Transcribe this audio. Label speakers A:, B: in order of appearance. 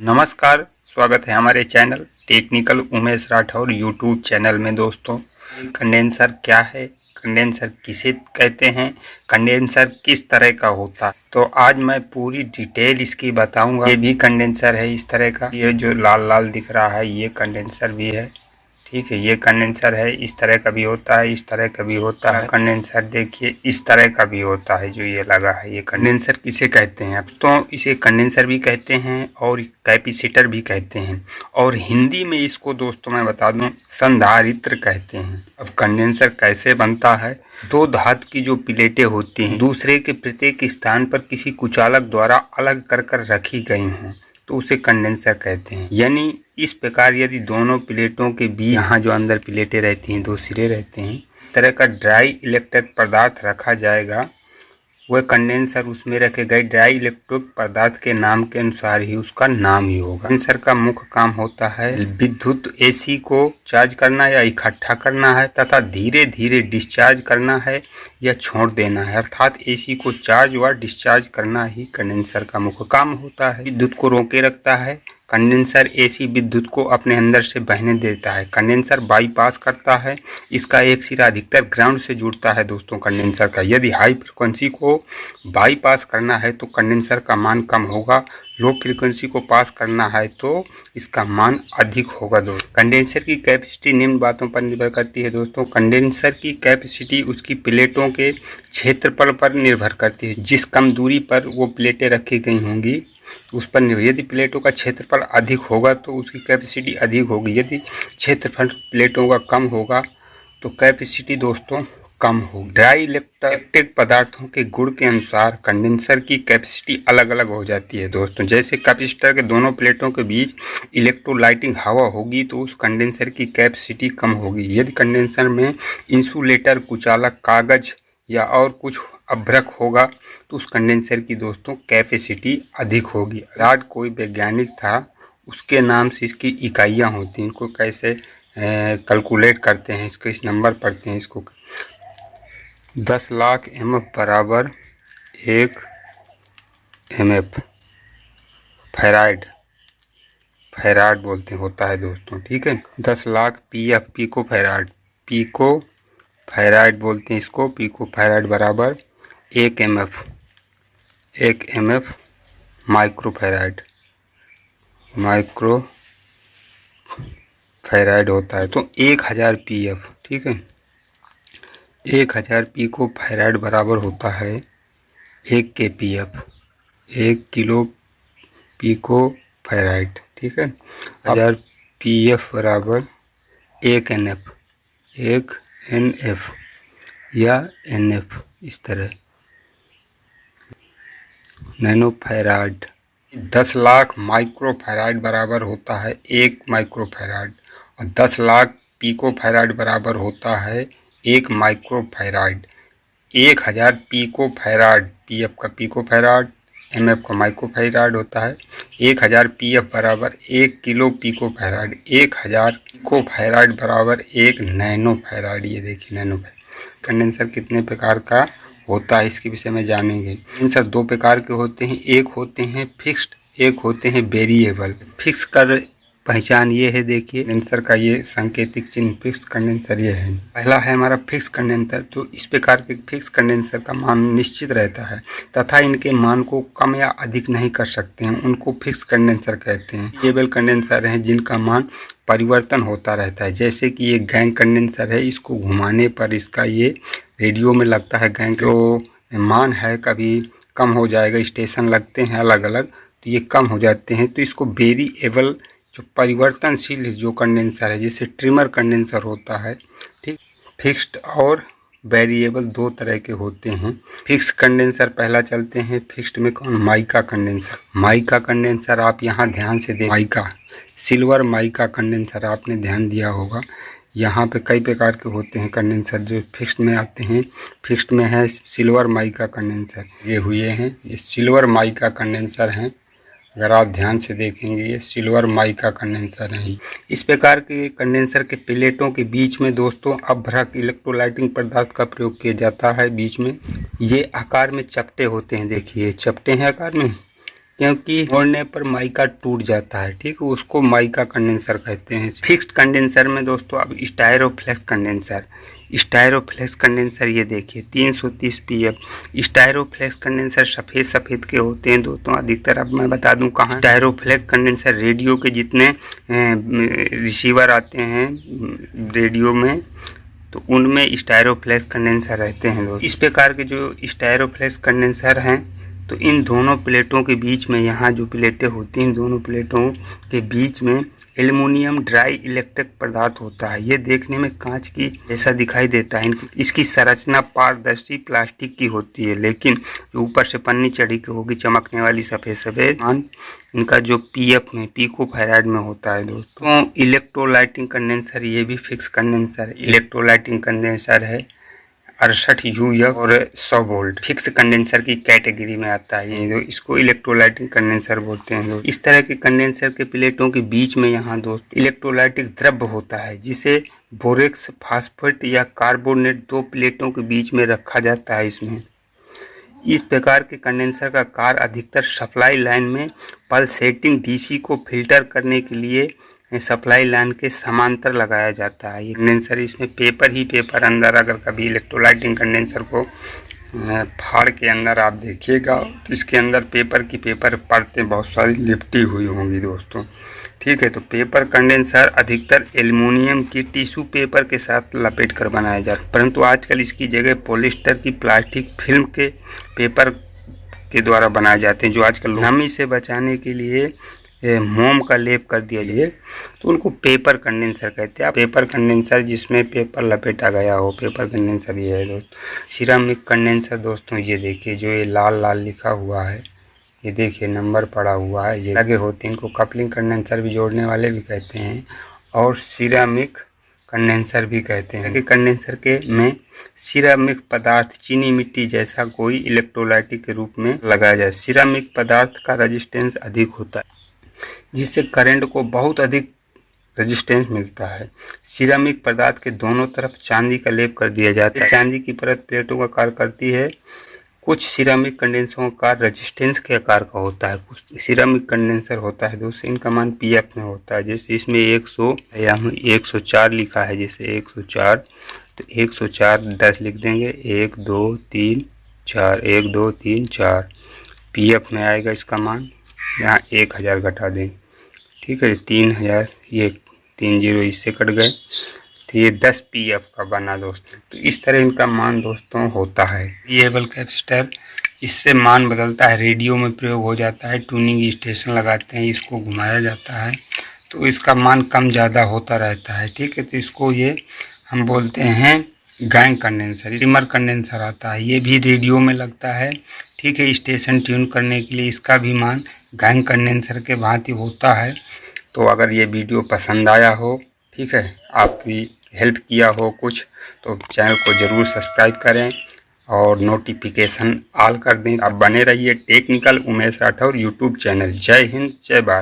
A: नमस्कार, स्वागत है हमारे channel technical Umesh Rathore YouTube channel में। दोस्तों, कंडेंसर क्या है, कंडेंसर किसे कहते हैं, कंडेंसर किस तरह का होता है, तो आज मैं पूरी डिटेल इसकी बताऊंगा। ये भी कंडेंसर है इस तरह का, ये जो लाल लाल दिख रहा है ये कंडेंसर भी है। ठीक है, ये कंडेंसर है, इस तरह का भी होता है, इस तरह का भी होता है। कंडेंसर देखिए इस तरह का भी होता है, जो ये लगा है ये कंडेंसर किसे कहते हैं। अब तो इसे कंडेंसर भी कहते हैं और कैपेसिटर भी कहते हैं, और हिंदी में इसको दोस्तों मैं बता दूं संधारित्र कहते हैं। अब कंडेंसर कैसे बनता है, दो धातु की जो प्लेटें होती हैं दूसरे के प्रत्येक स्थान पर किसी कुचालक द्वारा अलग कर रखी गई हैं तो उसे कंडेंसर कहते हैं। यानी इस प्रकार यदि दोनों प्लेटों के बीच यहाँ जो अंदर प्लेटें रहती हैं, दो सिरे रहते हैं, इस तरह का ड्राई इलेक्ट्रिक पदार्थ रखा जाएगा, वह कंडेंसर उसमें रखे गए ड्राई इलेक्ट्रिक पदार्थ के नाम के अनुसार ही उसका नाम ही होगा। कंडेंसर का मुख्य काम होता है विद्युत एसी को चार्ज करना या इकट्ठा करना है, तथा धीरे धीरे डिस्चार्ज करना है या छोड़ देना है, अर्थात एसी को चार्ज व डिस्चार्ज करना ही कंडेंसर का मुख्य काम होता है। विद्युत को रोके रखता है। कंडेंसर एसी विद्युत को अपने अंदर से बहने देता है। कंडेंसर बाईपास करता है। इसका एक सिरा अधिकतर ग्राउंड से जुड़ता है दोस्तों कंडेंसर का। यदि हाई फ्रिक्वेंसी को बाईपास करना है तो कंडेंसर का मान कम होगा, लो फ्रिक्वेंसी को पास करना है तो इसका मान अधिक होगा। दोस्तों, कंडेंसर की कैपेसिटी निम्न बातों पर निर्भर करती है। दोस्तों, कंडेंसर की कैपेसिटी उसकी प्लेटों के क्षेत्रफल पर निर्भर करती है। जिस कम दूरी पर वो प्लेटें रखी गई होंगी उस पर निर्भर। यदि प्लेटों का क्षेत्रफल अधिक होगा तो उसकी कैपेसिटी अधिक होगी, यदि क्षेत्रफल प्लेटों का कम होगा तो कैपेसिटी दोस्तों कम होगी। ड्राई इलेक्ट्रिक पदार्थों के गुण के अनुसार कंडेंसर की कैपेसिटी अलग अलग हो जाती है दोस्तों। जैसे कैपेसिटर के दोनों प्लेटों के बीच इलेक्ट्रोलाइटिंग हवा होगी तो उस कंडेंसर की कैपेसिटी कम होगी। यदि कंडेंसर में इंसुलेटर, कुचालक, कागज या और कुछ अभ्रक होगा तो उस कंडेंसर की दोस्तों कैपेसिटी अधिक होगी। राड कोई वैज्ञानिक था, उसके नाम से इसकी इकाइयाँ होती हैं। इनको कैसे कैलकुलेट करते हैं, इसको इस नंबर पढ़ते हैं। इसको 10 लाख एमएफ बराबर 1 एमएफ फैराड, फैराड बोलते होता है दोस्तों। ठीक है, 10 lakh PF pico farad, pico farad बोलते हैं इसको, पीको फैराड बराबर 1 MF, 1 MF micro farad, micro farad होता है। तो 1000 पीएफ, ठीक है, 1000 पीको फैराड बराबर होता है 1 केपीएफ, 1 किलो पीको फैराड। ठीक है, 1000 पीएफ बराबर 1 एनएफ, 1 एनएफ या एनएफ, इस तरह nano farad. 10 lakh micro farad बराबर होता है 1 माइक्रो फैराड, और 10 लाख पीको फैराड बराबर होता है 1 micro farad. 1000 pico farad, PF का पीको फैराड, एमएफ का माइक्रो फैराड होता है। 1000 पीएफ बराबर 1 kilo pico farad, 1000 pico farad बराबर 1 नैनो फैराड। ये देखिए नैनो फैराड। कंडेंसर कितने प्रकार का होता है इसके विषय में जानेंगे। कंडेंसर 2 प्रकार के होते हैं, एक होते हैं फिक्स्ड, एक होते हैं वेरिएबल। फिक्स कर पहचान ये है, देखिए कंडेंसर का ये सांकेतिक चिन्ह फिक्स कंडेंसर ये है। पहला है हमारा फिक्स कंडेंसर। तो इस प्रकार के फिक्स कंडेंसर का मान निश्चित रहता है तथा इनके मान को कम या अधिक नहीं कर सकते हैं, उनको फिक्स कंडेंसर कहते हैं। वेरिएबल कंडेंसर हैं जिनका मान परिवर्तन होता रहता है, जैसे कि ये गैंग कंडेंसर है, इसको घुमाने पर इसका ये रेडियो में लगता है गैंग, जो मान है कभी कम हो जाएगा, स्टेशन लगते हैं अलग अलग तो ये कम हो जाते हैं, तो इसको वेरिएबल जो परिवर्तनशील जो कंडेंसर है, जैसे ट्रिमर कंडेंसर होता है। ठीक, फिक्स्ड और वेरिएबल 2 तरह के होते हैं। फिक्स कंडेंसर पहला चलते हैं, फिक्स्ड में कौन, माइका कंडेंसर। माइका कंडेंसर आप यहाँ ध्यान से देखें, माइका सिल्वर माइका कंडेंसर आपने ध्यान दिया होगा। यहाँ पे कई प्रकार के होते हैं कंडेंसर जो फिक्स्ड में आते हैं। फिक्स्ड में है सिल्वर माइका कंडेंसर, ये हुए हैं, ये सिल्वर माइका कंडेंसर हैं। अगर आप ध्यान से देखेंगे ये सिल्वर माइका कंडेंसर हैं। इस प्रकार के कंडेंसर के प्लेटों के बीच में दोस्तों अभ्रक इलेक्ट्रोलाइटिंग पदार्थ का प्रयोग किया जाता है। बीच में ये आकार में चपटे होते हैं, देखिए चपटे हैं आकार में, क्योंकि मोड़ने पर माइका टूट जाता है, ठीक है, उसको माइका कंडेंसर कहते हैं। फिक्स्ड कंडेंसर में दोस्तों अब स्टायरोफ्लेक्स कंडेंसर ये देखिए 330 pf स्टायरोफ्लेक्स कंडेंसर सफ़ेद के होते हैं दोस्तों अधिकतर। अब मैं बता दूं कहाँ। स्टायरोफ्लेक्स कंडेंसर रेडियो के जितने रिसीवर आते हैं रेडियो में, तो उनमें स्टायरोफ्लेक्स कंडेंसर रहते हैं दोस्तों। इस प्रकार के जो स्टायरोफ्लेक्स कंडेंसर हैं, तो इन दोनों प्लेटों के बीच में, यहाँ जो प्लेटें होती हैं, इन दोनों प्लेटों के बीच में एल्युमिनियम ड्राई इलेक्ट्रिक पदार्थ होता है। ये देखने में कांच की जैसा दिखाई देता है। इसकी संरचना पारदर्शी प्लास्टिक की होती है, लेकिन ऊपर से पन्नी चढ़ी के होगी चमकने वाली सफ़ेद। इनका जो पीएफ में पिको फैराड में होता है दोस्तों। इलेक्ट्रोलाइटिंग कंडेंसर ये भी फिक्स कंडेंसर इलेक्ट्रोलाइटिंग कंडेंसर है 68 UF और 100 वोल्ट फिक्स कंडेंसर की कैटेगरी में आता है ये। इसको इलेक्ट्रोलाइटिक कंडेंसर बोलते हैं दोस्त। इस तरह के कंडेंसर के प्लेटों के बीच में यहाँ दोस्त इलेक्ट्रोलाइटिक द्रव्य होता है, जिसे बोरेक्स फास्फेट या कार्बोनेट दो प्लेटों के बीच में रखा जाता है। इसमें इस प्रकार के कंडेंसर का कार्य अधिकतर सप्लाई लाइन में पल्सेटिंग डीसी को फिल्टर करने के लिए सप्लाई लाइन के समांतर लगाया जाता है। ये कंडेंसर, इसमें पेपर अंदर, अगर कभी इलेक्ट्रोलाइटिंग कंडेंसर को फाड़ के अंदर आप देखिएगा तो इसके अंदर पेपर परतें बहुत सारी लिपटी हुई होंगी दोस्तों, ठीक है। तो पेपर कंडेंसर अधिकतर एल्युमिनियम की टिश्यू पेपर के साथ लपेट कर बनाया जाता है, परंतु आजकल इसकी जगह पॉलिस्टर की प्लास्टिक फिल्म के पेपर के द्वारा बनाए जाते हैं, जो आजकल नमी से बचाने के लिए मोम का लेप कर दिया जाए, तो उनको पेपर कंडेंसर कहते हैं। पेपर कंडेंसर जिसमें पेपर लपेटा गया हो, पेपर कंडेंसर ये है दोस्तों। सिरामिक कंडेंसर दोस्तों ये देखिए, जो ये लाल लिखा हुआ है, ये देखिए नंबर पड़ा हुआ है, ये लगे होते हैं। इनको कपलिंग कंडेंसर भी जोड़ने वाले भी कहते हैं और सिरामिक कंडेंसर भी कहते हैं। कंडेंसर के में सिरामिक पदार्थ चीनी मिट्टी जैसा कोई इलेक्ट्रोलाइटिक के रूप में लगाया जाए। सिरामिक पदार्थ का रेजिस्टेंस अधिक होता है, जिससे करंट को बहुत अधिक रेजिस्टेंस मिलता है। सिरामिक पदार्थ के दोनों तरफ चांदी का लेप कर दिया जाता है। चांदी की परत प्लेटों का कार्य करती है। कुछ सिरामिक कंडेंसरों का रेजिस्टेंस के आकार का होता है। कुछ सिरामिक कंडेंसर होता है दोस्तों, इनका मान पीएफ में होता है। जैसे इसमें 104 लिखा है, जैसे 104, तो 104 10 लिख देंगे, 1 2 3 4, 1 2 3 4 पीएफ में आएगा इसका मान। यहाँ 1000 घटा देंगे, ठीक है। 3000, ये 3 0 इससे कट गए, तो ये 10 पीएफ का बना दोस्तों। तो इस तरह इनका मान दोस्तों होता है। वेरिएबल कैपेसिटर, इससे मान बदलता है, रेडियो में प्रयोग हो जाता है। ट्यूनिंग स्टेशन लगाते हैं, इसको घुमाया जाता है, तो इसका मान कम ज़्यादा होता रहता है, ठीक है। तो इसको ये हम बोलते हैं गैंग कंडेंसर। सिमर कंडेंसर आता है, ये भी रेडियो में लगता है, ठीक है। स्टेशन ट्यून करने के लिए इसका भी मान गैंग कंडेंसर के भांति होता है। तो अगर ये वीडियो पसंद आया हो, ठीक है, आपकी हेल्प किया हो कुछ, तो चैनल को ज़रूर सब्सक्राइब करें और नोटिफिकेशन ऑल कर दें। आप बने रहिए technical Umesh Rathore YouTube channel. जय हिंद, जय भारत।